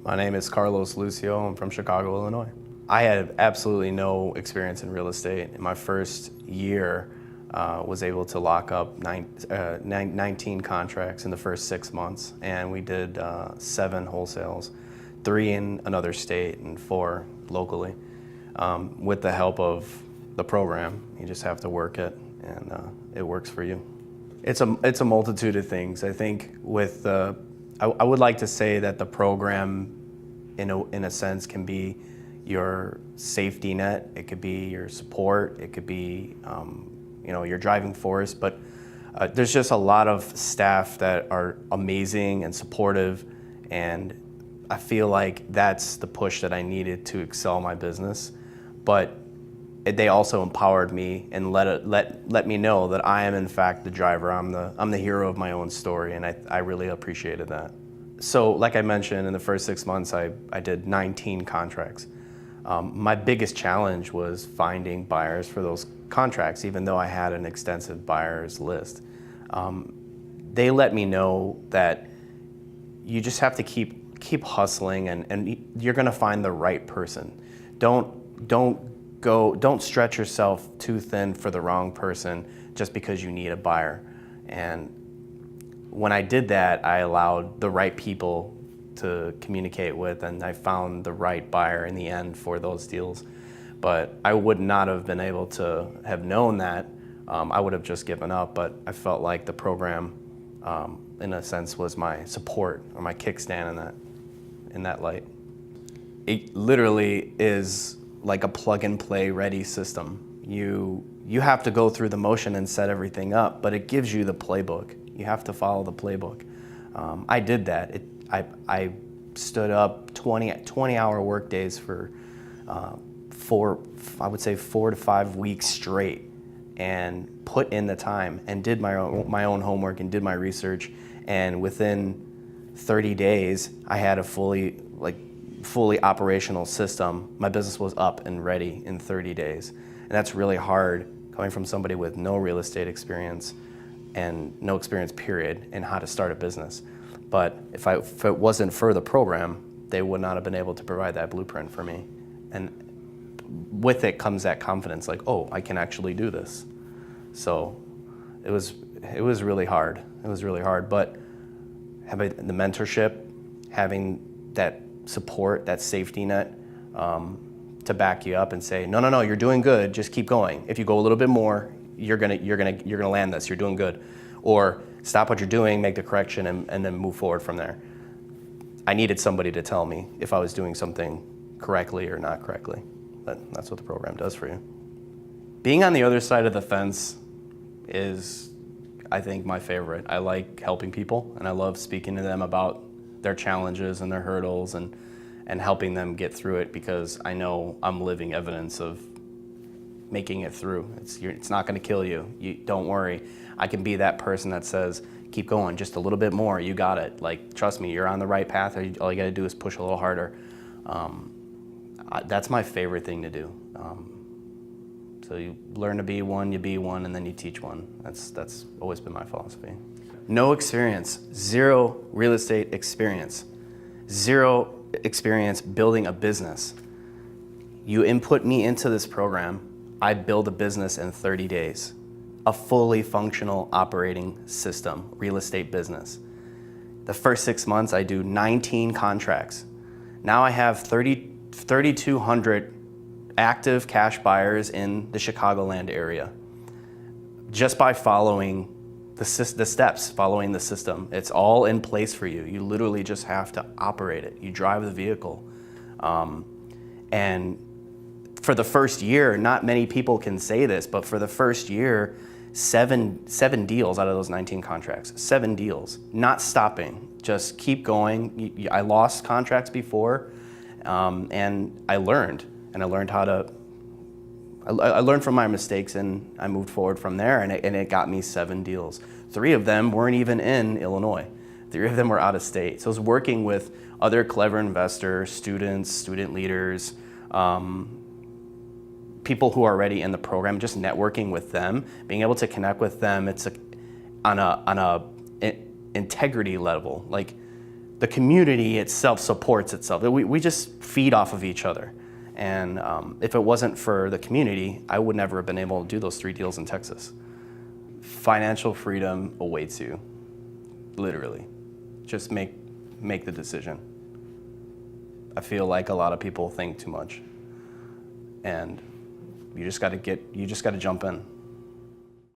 My name is Carlos Lucio. I'm from Chicago, Illinois. I had absolutely no experience in real estate. In my first year, was able to lock up 19 contracts in the first 6 months, and we did 7 wholesales, 3 in another state and 4 locally. With the help of the program, you just have to work it, and it works for you. It's a multitude of things. I think with I would like to say that the program, in a sense, can be your safety net. It could be your support. It could be your driving force. But there's just a lot of staff that are amazing and supportive, and I feel like that's the push that I needed to excel my business. But they also empowered me and let me know that I am in fact the driver. I'm the hero of my own story, and I really appreciated that. So like I mentioned, in the first 6 months, I did 19 contracts. My biggest challenge was finding buyers for those contracts, even though I had an extensive buyers list. They let me know that you just have to keep hustling, and you're gonna find the right person. Don't stretch yourself too thin for the wrong person just because you need a buyer. And when I did that, I allowed the right people to communicate with, and I found the right buyer in the end for those deals. But I would not have been able to have known that. I would have just given up, but I felt like the program, in a sense, was my support or my kickstand in that light. It literally is like a plug-and-play ready system. You have to go through the motion and set everything up, but it gives you the playbook. You have to follow the playbook. I did that. I stood up 20-hour work days for I would say 4 to 5 weeks straight, and put in the time and did my own homework and did my research. And within 30 days, I had a fully operational system. My business was up and ready in 30 days. And that's really hard coming from somebody with no real estate experience and no experience period in how to start a business. But if it wasn't for the program, they would not have been able to provide that blueprint for me. And with it comes that confidence, like, oh, I can actually do this. So it was really hard. It was really hard, but having the mentorship, having that support, that safety net, to back you up and say, no, you're doing good. Just keep going. If you go a little bit more, you're gonna land this. You're doing good. Or stop what you're doing, make the correction, and then move forward from there. I needed somebody to tell me if I was doing something correctly or not correctly. But that's what the program does for you. Being on the other side of the fence is, I think, my favorite. I like helping people, and I love speaking to them about their challenges and their hurdles, and helping them get through it, because I know I'm living evidence of making it through. It's not gonna kill you. Don't worry. I can be that person that says, keep going, just a little bit more, you got it. Like, trust me, you're on the right path. All you gotta do is push a little harder. That's my favorite thing to do. So you learn to be one, you be one, and then you teach one. That's always been my philosophy. No experience, 0 real estate experience, 0 experience building a business. You input me into this program, I build a business in 30 days. A fully functional operating system, real estate business. The first 6 months, I do 19 contracts. Now I have 3,200 active cash buyers in the Chicagoland area, just by following the steps, following the system. It's all in place for you. You literally just have to operate it. You drive the vehicle. And for the first year, not many people can say this, but for the first year, seven deals out of those 19 contracts, 7 deals, not stopping, just keep going. I lost contracts before, and I learned how to, I learned from my mistakes, and I moved forward from there, and it got me 7 deals. 3 of them weren't even in Illinois. 3 of them were out of state. So I was working with other clever investors, students, student leaders, people who are already in the program, just networking with them, being able to connect with them. It's on a integrity level. Like, the community itself supports itself. We just feed off of each other. And if it wasn't for the community, I would never have been able to do those 3 deals in Texas. Financial freedom awaits you, literally. Just make the decision. I feel like a lot of people think too much, and you just got to jump in.